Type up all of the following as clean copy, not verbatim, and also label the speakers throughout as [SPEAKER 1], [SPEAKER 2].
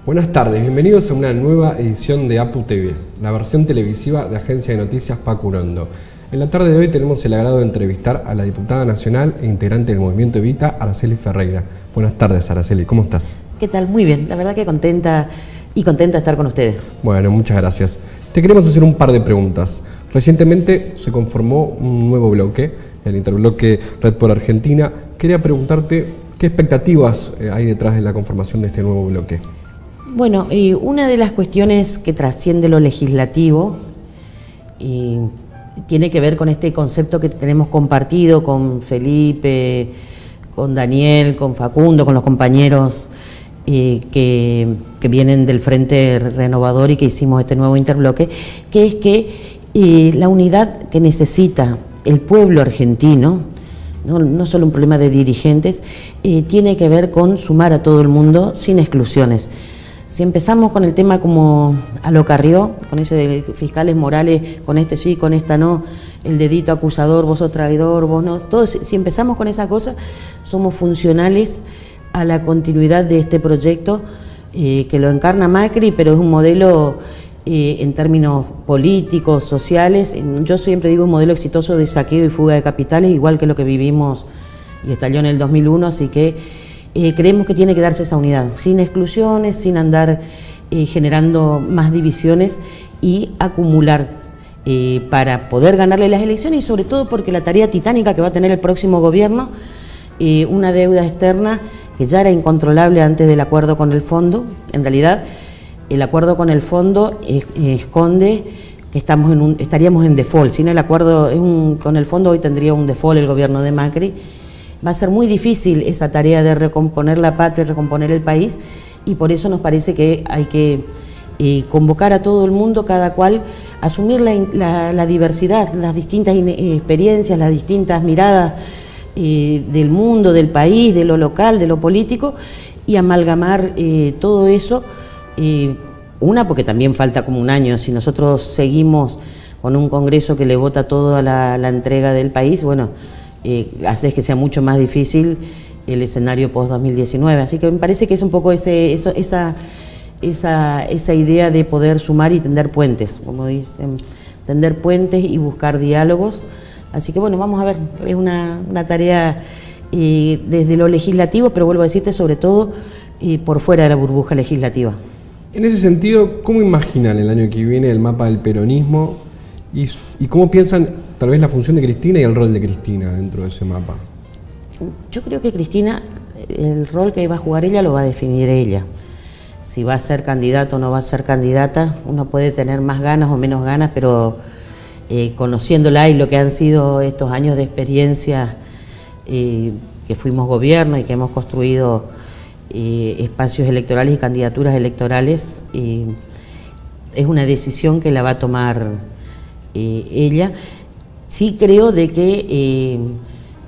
[SPEAKER 1] Buenas tardes, bienvenidos a una nueva edición de APU TV, la versión televisiva de Agencia de Noticias Paco Urondo. En la tarde de hoy tenemos el agrado de entrevistar a la diputada nacional e integrante del Movimiento Evita, Araceli Ferreira. Buenas tardes, Araceli, ¿cómo estás?
[SPEAKER 2] ¿Qué tal? Muy bien, la verdad que contenta de estar con ustedes.
[SPEAKER 1] Bueno, muchas gracias. Te queremos hacer un par de preguntas. Recientemente se conformó un nuevo bloque, el interbloque Red por Argentina. Quería preguntarte qué expectativas hay detrás de la conformación de este nuevo bloque.
[SPEAKER 2] Bueno, una de las cuestiones que trasciende lo legislativo tiene que ver con este concepto que tenemos compartido con Felipe, con Daniel, con Facundo, con los compañeros que vienen del Frente Renovador y que hicimos este nuevo interbloque, que es que la unidad que necesita el pueblo argentino, no solo un problema de dirigentes, tiene que ver con sumar a todo el mundo sin exclusiones. Si empezamos con el tema como a lo Carrió, con ese de fiscales morales, con este sí, con esta no, el dedito acusador, vos sos traidor, vos no, todos, si empezamos con esa cosa, somos funcionales a la continuidad de este proyecto que lo encarna Macri, pero es un modelo en términos políticos, sociales. Yo siempre digo un modelo exitoso de saqueo y fuga de capitales, igual que lo que vivimos y estalló en el 2001, así que creemos que tiene que darse esa unidad, sin exclusiones, sin andar generando más divisiones y acumular para poder ganarle las elecciones y sobre todo porque la tarea titánica que va a tener el próximo gobierno, una deuda externa que ya era incontrolable antes del acuerdo con el fondo. En realidad, el acuerdo con el fondo esconde que estaríamos en default. Sin el acuerdo con el fondo hoy tendría un default el gobierno de Macri. Va a ser muy difícil esa tarea de recomponer la patria, recomponer el país, y por eso nos parece que hay que convocar a todo el mundo, cada cual, asumir la diversidad, las distintas experiencias, las distintas miradas del mundo, del país, de lo local, de lo político, y amalgamar todo eso. Porque también falta como un año, si nosotros seguimos con un Congreso que le vota toda la entrega del país, bueno, hace que sea mucho más difícil el escenario post-2019. Así que me parece que es un poco esa idea de poder sumar y tender puentes, como dicen, tender puentes y buscar diálogos. Así que bueno, vamos a ver, es una tarea desde lo legislativo, pero vuelvo a decirte, sobre todo por fuera de la burbuja legislativa.
[SPEAKER 1] En ese sentido, ¿cómo imaginan el año que viene el mapa del peronismo? ¿Y cómo piensan tal vez la función de Cristina y el rol de Cristina dentro de ese mapa?
[SPEAKER 2] Yo creo que Cristina, el rol que va a jugar ella lo va a definir ella. Si va a ser candidato o no va a ser candidata, uno puede tener más ganas o menos ganas, pero conociéndola y lo que han sido estos años de experiencia que fuimos gobierno y que hemos construido espacios electorales y candidaturas electorales, es una decisión que la va a tomar ella. Sí creo de que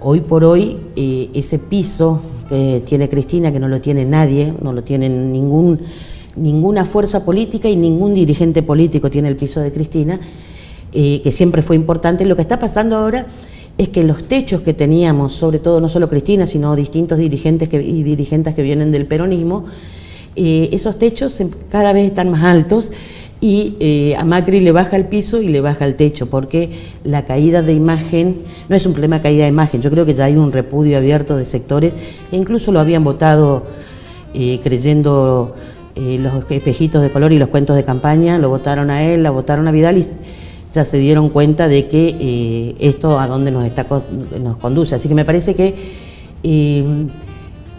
[SPEAKER 2] hoy por hoy ese piso que tiene Cristina, que no lo tiene nadie, no lo tiene ninguna fuerza política y ningún dirigente político tiene el piso de Cristina, que siempre fue importante. Lo que está pasando ahora es que los techos que teníamos, sobre todo no solo Cristina, sino distintos dirigentes y dirigentes que vienen del peronismo, esos techos cada vez están más altos y a Macri le baja el piso y le baja el techo, porque la caída de imagen no es un problema de caída de imagen. Yo creo que ya hay un repudio abierto de sectores que incluso lo habían votado creyendo los espejitos de color y los cuentos de campaña, lo votaron a él, la votaron a Vidal y ya se dieron cuenta de que esto a dónde nos conduce. Así que me parece que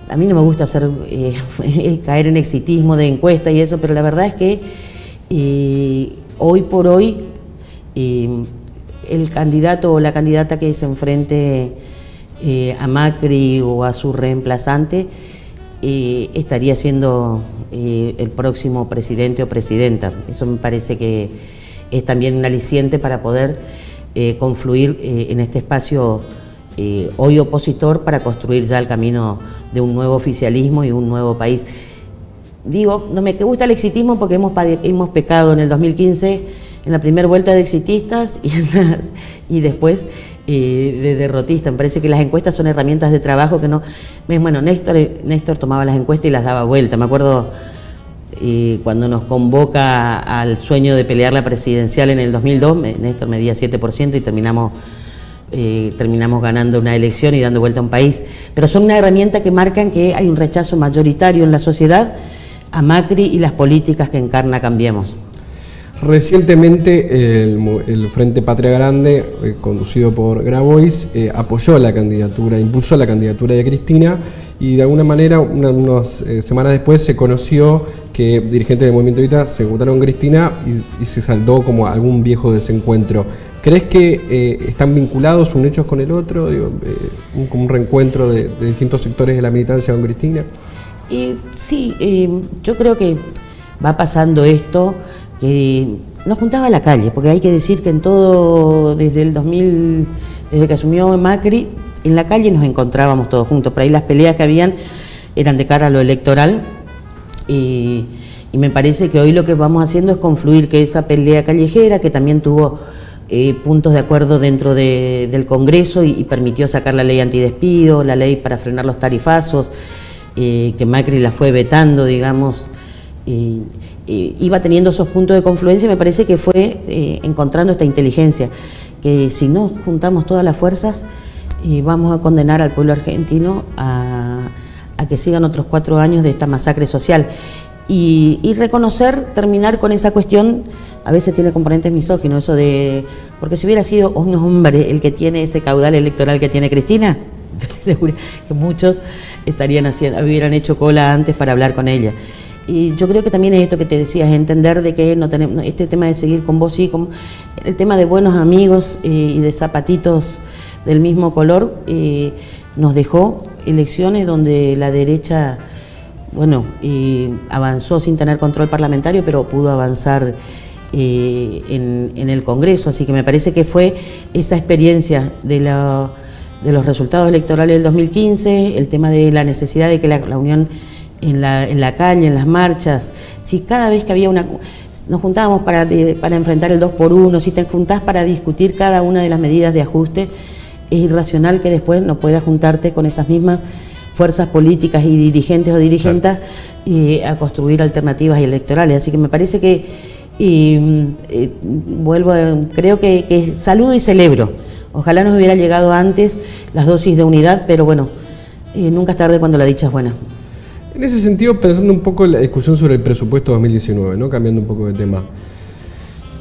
[SPEAKER 2] a mí no me gusta caer en exitismo de encuesta y eso, pero la verdad es que hoy por hoy el candidato o la candidata que se enfrente a Macri o a su reemplazante estaría siendo el próximo presidente o presidenta. Eso me parece que es también un aliciente para poder confluir en este espacio hoy opositor para construir ya el camino de un nuevo oficialismo y un nuevo país. Digo, no me gusta el exitismo porque hemos pecado en el 2015 en la primera vuelta de exitistas y después de derrotistas. Me parece que las encuestas son herramientas de trabajo que no... Bueno, Néstor tomaba las encuestas y las daba vuelta. Me acuerdo cuando nos convoca al sueño de pelear la presidencial en el 2002, Néstor medía 7% y terminamos ganando una elección y dando vuelta a un país. Pero son una herramienta que marcan que hay un rechazo mayoritario en la sociedad a Macri y las políticas que encarna Cambiemos.
[SPEAKER 1] Recientemente el Frente Patria Grande, conducido por Grabois, apoyó la candidatura, impulsó la candidatura de Cristina, y de alguna manera unas semanas después se conoció que dirigentes del Movimiento Evita se votaron Cristina y se saldó como algún viejo desencuentro. ¿Crees que están vinculados un hecho con el otro, como un reencuentro de distintos sectores de la militancia con Cristina?
[SPEAKER 2] Sí, yo creo que va pasando esto, que nos juntaba a la calle, porque hay que decir que en todo, desde el 2000, desde que asumió Macri, en la calle nos encontrábamos todos juntos. Por ahí las peleas que habían eran de cara a lo electoral, y me parece que hoy lo que vamos haciendo es confluir que esa pelea callejera, que también tuvo puntos de acuerdo dentro del Congreso y permitió sacar la ley antidespido, la ley para frenar los tarifazos, que Macri la fue vetando, digamos, iba teniendo esos puntos de confluencia, y me parece que fue encontrando esta inteligencia, que si no juntamos todas las fuerzas, vamos a condenar al pueblo argentino a que sigan otros 4 años de esta masacre social. Y reconocer, terminar con esa cuestión, a veces tiene componentes misóginos, eso de, porque si hubiera sido un hombre el que tiene ese caudal electoral que tiene Cristina, estoy segura que muchos hubieran hecho cola antes para hablar con ella. Y yo creo que también es esto que te decía, es entender de que no tenemos este tema de seguir con vos, sí, como el tema de buenos amigos y de zapatitos del mismo color, nos dejó elecciones donde la derecha, bueno, avanzó sin tener control parlamentario, pero pudo avanzar en el Congreso. Así que me parece que fue esa experiencia de los resultados electorales del 2015, el tema de la necesidad de que la unión en la calle, en las marchas, si cada vez que había nos juntábamos para enfrentar el 2x1, si te juntás para discutir cada una de las medidas de ajuste, es irracional que después no puedas juntarte con esas mismas fuerzas políticas y dirigentes o dirigentas a construir alternativas electorales. Así que me parece que, creo que saludo y celebro. Ojalá nos hubiera llegado antes las dosis de unidad, pero bueno, nunca es tarde cuando la dicha es buena.
[SPEAKER 1] En ese sentido, pensando un poco en la discusión sobre el presupuesto 2019, ¿no? Cambiando un poco de tema,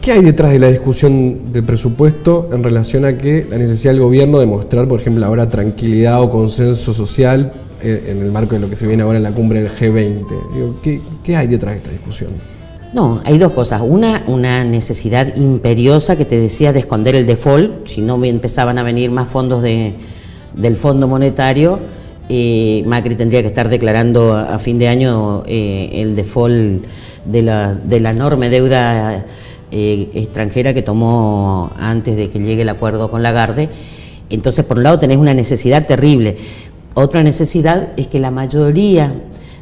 [SPEAKER 1] ¿qué hay detrás de la discusión del presupuesto en relación a que la necesidad del gobierno de mostrar, por ejemplo, ahora tranquilidad o consenso social en el marco de lo que se viene ahora en la cumbre del G20? Digo, ¿qué hay detrás de esta discusión?
[SPEAKER 2] No, hay dos cosas. Una necesidad imperiosa que te decía de esconder el default, si no empezaban a venir más fondos del Fondo Monetario. Macri tendría que estar declarando a fin de año el default de la enorme deuda extranjera que tomó antes de que llegue el acuerdo con Lagarde. Entonces, por un lado tenés una necesidad terrible. Otra necesidad es que la mayoría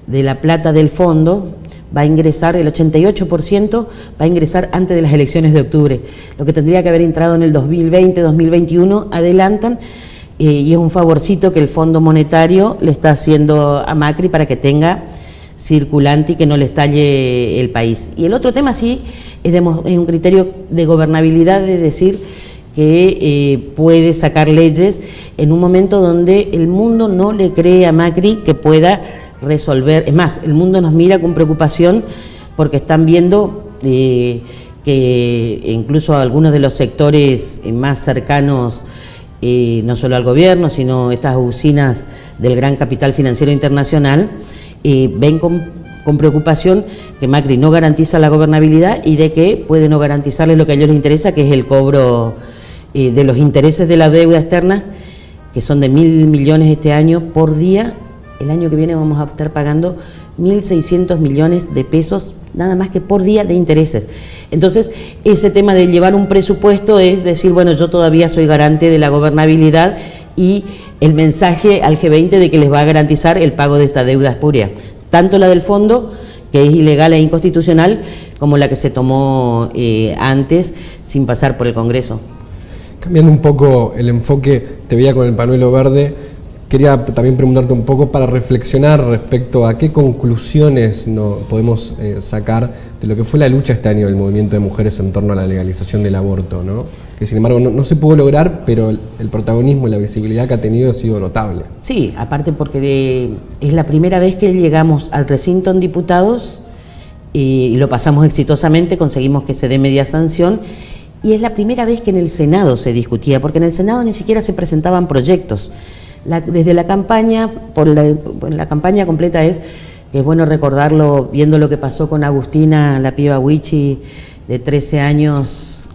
[SPEAKER 2] de la plata del fondo va a ingresar, el 88% va a ingresar antes de las elecciones de octubre. Lo que tendría que haber entrado en el 2020, 2021, adelantan. Y es un favorcito que el Fondo Monetario le está haciendo a Macri para que tenga circulante y que no le estalle el país. Y el otro tema sí es un criterio de gobernabilidad, de decir que puede sacar leyes en un momento donde el mundo no le cree a Macri que pueda resolver. Es más, el mundo nos mira con preocupación porque están viendo que incluso algunos de los sectores más cercanos, no solo al gobierno, sino estas usinas del gran capital financiero internacional, ven con preocupación que Macri no garantiza la gobernabilidad y de que puede no garantizarles lo que a ellos les interesa, que es el cobro de los intereses de la deuda externa, que son de 1.000 millones este año por día. El año que viene vamos a estar pagando 1.600 millones de pesos nada más que por día de intereses. Entonces, ese tema de llevar un presupuesto es decir, bueno, yo todavía soy garante de la gobernabilidad, y el mensaje al G20 de que les va a garantizar el pago de esta deuda espuria, tanto la del fondo, que es ilegal e inconstitucional, como la que se tomó antes sin pasar por el Congreso.
[SPEAKER 1] Cambiando un poco el enfoque, te veía con el pañuelo verde. quería también preguntarte un poco para reflexionar respecto a qué conclusiones podemos sacar de lo que fue la lucha este año del movimiento de mujeres en torno a la legalización del aborto, ¿no? Que sin embargo no se pudo lograr, pero el protagonismo y la visibilidad que ha tenido ha sido notable.
[SPEAKER 2] Sí, aparte porque es la primera vez que llegamos al recinto en diputados y lo pasamos exitosamente, conseguimos que se dé media sanción, y es la primera vez que en el Senado se discutía, porque en el Senado ni siquiera se presentaban proyectos. Desde la campaña, la campaña completa que es bueno recordarlo, viendo lo que pasó con Agustina, la piba Wichi, de 13 años,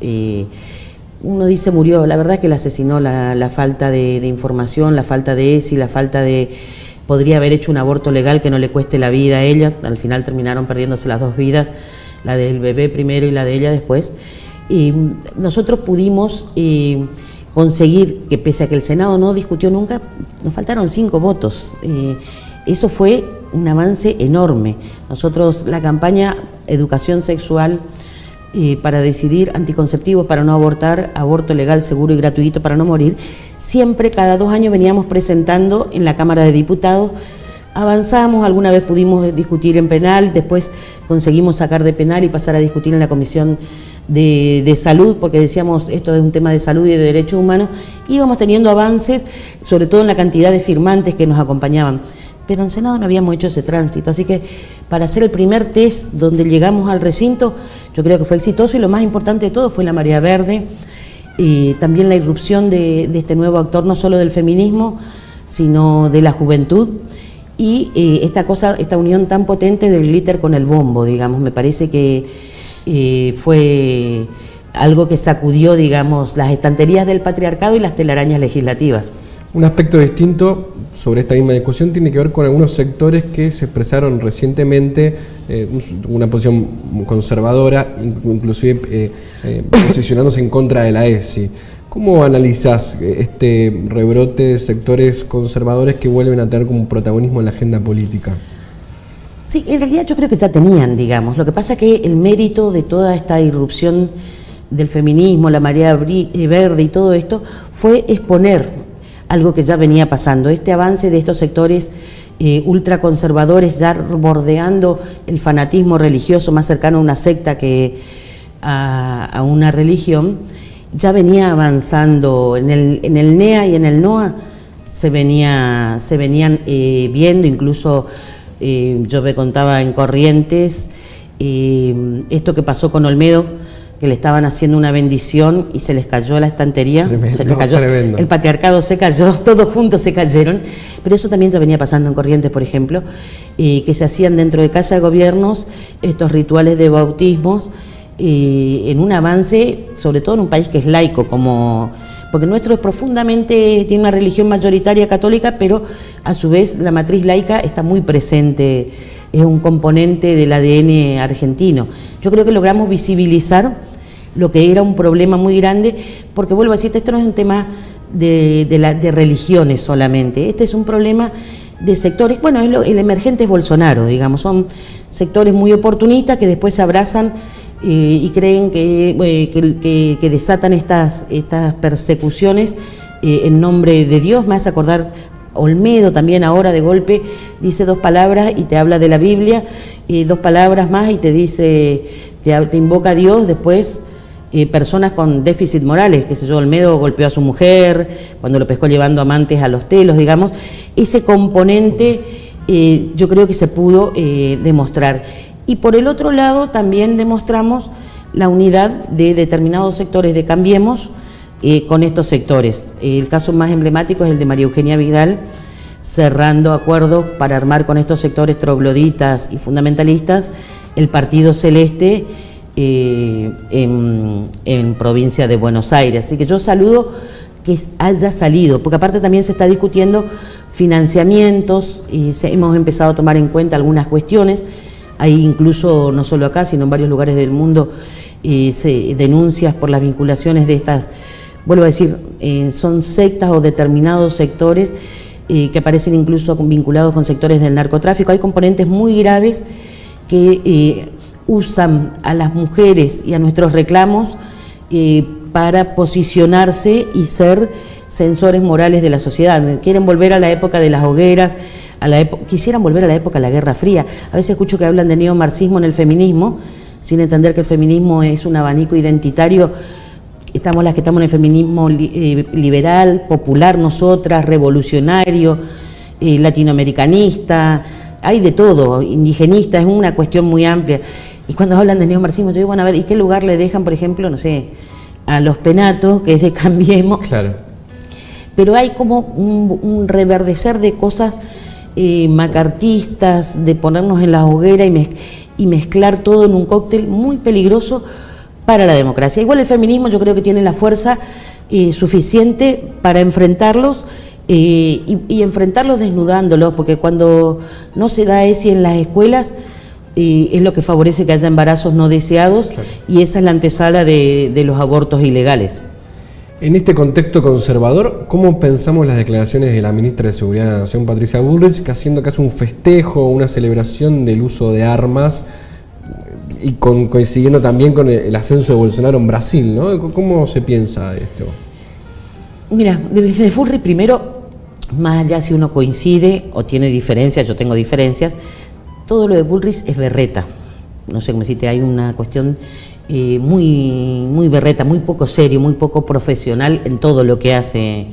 [SPEAKER 2] uno dice murió, la verdad es que la asesinó la falta de información, la falta de ESI, la falta de... Podría haber hecho un aborto legal que no le cueste la vida a ella, al final terminaron perdiéndose las dos vidas, la del bebé primero y la de ella después. Y nosotros pudimos conseguir que, pese a que el Senado no discutió nunca, nos faltaron 5 votos. Eso fue un avance enorme. Nosotros, la campaña Educación Sexual para decidir, anticonceptivos para no abortar, aborto legal, seguro y gratuito para no morir, siempre cada 2 años veníamos presentando en la Cámara de Diputados. Avanzamos, alguna vez pudimos discutir en penal, después conseguimos sacar de penal y pasar a discutir en la Comisión de Salud, porque decíamos esto es un tema de salud y de derechos humanos, íbamos teniendo avances, sobre todo en la cantidad de firmantes que nos acompañaban, pero en Senado no habíamos hecho ese tránsito, así que para hacer el primer test donde llegamos al recinto, yo creo que fue exitoso, y lo más importante de todo fue la marea verde y también la irrupción de este nuevo actor, no solo del feminismo, sino de la juventud. Y esta unión tan potente del glitter con el bombo, digamos, me parece que fue algo que sacudió, digamos, las estanterías del patriarcado y las telarañas legislativas.
[SPEAKER 1] Un aspecto distinto sobre esta misma discusión tiene que ver con algunos sectores que se expresaron recientemente una posición conservadora, inclusive posicionándose en contra de la ESI. ¿Cómo analizás este rebrote de sectores conservadores que vuelven a tener como un protagonismo en la agenda política?
[SPEAKER 2] Sí, en realidad yo creo que ya tenían, digamos. Lo que pasa es que el mérito de toda esta irrupción del feminismo, la marea verde y todo esto, fue exponer algo que ya venía pasando. Este avance de estos sectores ultraconservadores ya bordeando el fanatismo religioso más cercano a una secta que a una religión, ya venía avanzando en el NEA y en el NOA, se venían viendo, incluso yo me contaba en Corrientes, esto que pasó con Olmedo, que le estaban haciendo una bendición y se les cayó la estantería, tremendo. El patriarcado se cayó, todos juntos se cayeron, pero eso también ya venía pasando en Corrientes, por ejemplo, que se hacían dentro de casa de gobiernos estos rituales de bautismos, en un avance, sobre todo en un país que es laico, porque nuestro es profundamente, tiene una religión mayoritaria católica, pero a su vez la matriz laica está muy presente, es un componente del ADN argentino. Yo creo que logramos visibilizar lo que era un problema muy grande, porque vuelvo a decirte, esto no es un tema de religiones solamente, este es un problema de sectores, bueno, el emergente es Bolsonaro, digamos, son sectores muy oportunistas que después se abrazan y creen que desatan estas persecuciones en nombre de Dios. Me hace acordar Olmedo también ahora de golpe dice 2 palabras y te habla de la Biblia, 2 palabras más y te dice, te invoca a Dios, después personas con déficit morales, qué sé yo, Olmedo golpeó a su mujer, cuando lo pescó llevando amantes a los telos, digamos, ese componente yo creo que se pudo demostrar. Y por el otro lado también demostramos la unidad de determinados sectores de Cambiemos con estos sectores. El caso más emblemático es el de María Eugenia Vidal, cerrando acuerdos para armar con estos sectores trogloditas y fundamentalistas el Partido Celeste en provincia de Buenos Aires. Así que yo saludo que haya salido, porque aparte también se está discutiendo financiamientos y hemos empezado a tomar en cuenta algunas cuestiones. Hay incluso, no solo acá, sino en varios lugares del mundo, denuncias por las vinculaciones de estas, vuelvo a decir, son sectas o determinados sectores que aparecen incluso vinculados con sectores del narcotráfico. Hay componentes muy graves que usan a las mujeres y a nuestros reclamos para posicionarse y ser censores morales de la sociedad. Quieren volver a la época de las hogueras, quisieran volver a la época de la Guerra Fría. A veces escucho que hablan de neomarxismo en el feminismo, sin entender que el feminismo es un abanico identitario. Estamos las que estamos en el feminismo liberal, popular nosotras, revolucionario, latinoamericanista, hay de todo, indigenista, es una cuestión muy amplia. Y cuando hablan de neomarxismo, yo digo, bueno, a ver, ¿y qué lugar le dejan, por ejemplo, no sé, a los penatos, que es de Cambiemos?
[SPEAKER 1] Claro.
[SPEAKER 2] Pero hay como un reverdecer de cosas macartistas, de ponernos en la hoguera y mezclar todo en un cóctel muy peligroso para la democracia. Igual el feminismo yo creo que tiene la fuerza suficiente para enfrentarlos y enfrentarlos desnudándolos, porque cuando no se da ESI en las escuelas es lo que favorece que haya embarazos no deseados, claro. Y esa es la antesala de los abortos ilegales.
[SPEAKER 1] En este contexto conservador, ¿cómo pensamos las declaraciones de la ministra de Seguridad de la Nación, Patricia Bullrich, que haciendo casi un festejo, una celebración del uso de armas, y coincidiendo también con el ascenso de Bolsonaro en Brasil, ¿no? ¿Cómo se piensa esto?
[SPEAKER 2] Mira, desde Bullrich, primero, más allá si uno coincide o tiene diferencias, yo tengo diferencias, todo lo de Bullrich es berreta. No sé cómo decirte, hay una cuestión muy berreta, muy poco serio, muy poco profesional en todo lo que hace.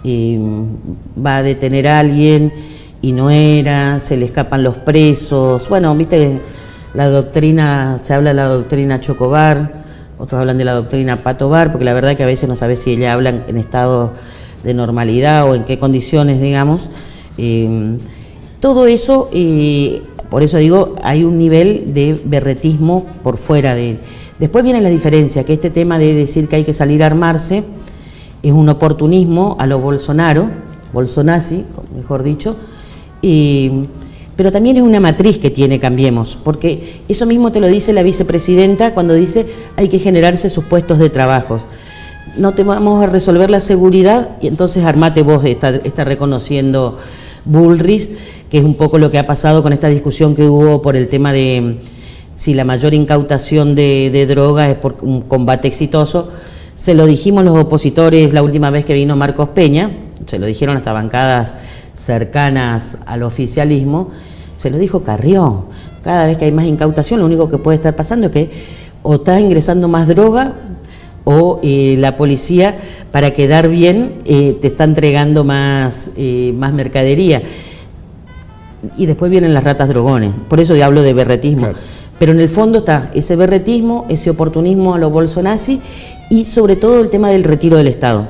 [SPEAKER 2] Va a detener a alguien y no era, se le escapan los presos. Bueno, viste, la doctrina, se habla de la doctrina Chocobar, otros hablan de la doctrina Patobar, porque la verdad que a veces no sabes si ella habla en estado de normalidad o en qué condiciones, digamos. Todo eso, por eso digo, hay un nivel de berretismo por fuera de él. Después viene la diferencia, que este tema de decir que hay que salir a armarse es un oportunismo a lo Bolsonaro, Bolsonazi, mejor dicho, pero también es una matriz que tiene Cambiemos, porque eso mismo te lo dice la vicepresidenta cuando dice hay que generarse sus puestos de trabajos. No te vamos a resolver la seguridad y entonces armate vos, está reconociendo Bullrich, que es un poco lo que ha pasado con esta discusión que hubo por el tema de si la mayor incautación de drogas es por un combate exitoso. Se lo dijimos los opositores la última vez que vino Marcos Peña, se lo dijeron hasta bancadas cercanas al oficialismo, se lo dijo Carrió. Cada vez que hay más incautación, lo único que puede estar pasando es que o está ingresando más droga o la policía, para quedar bien, te está entregando más mercadería. Y después vienen las ratas drogones, por eso yo hablo de berretismo. Claro. Pero en el fondo está ese berretismo, ese oportunismo a lo Bolsonazi y sobre todo el tema del retiro del Estado.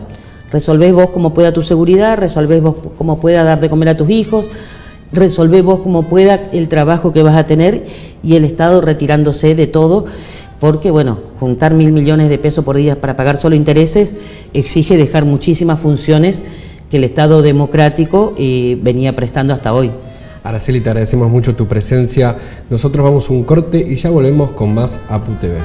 [SPEAKER 2] Resolvés vos como pueda tu seguridad, resolvés vos como pueda dar de comer a tus hijos, resolvés vos como pueda el trabajo que vas a tener y el Estado retirándose de todo, porque bueno, juntar 1.000 millones de pesos por día para pagar solo intereses exige dejar muchísimas funciones que el Estado democrático venía prestando hasta hoy.
[SPEAKER 1] Araceli, te agradecemos mucho tu presencia. Nosotros vamos a un corte y ya volvemos con más APU TV.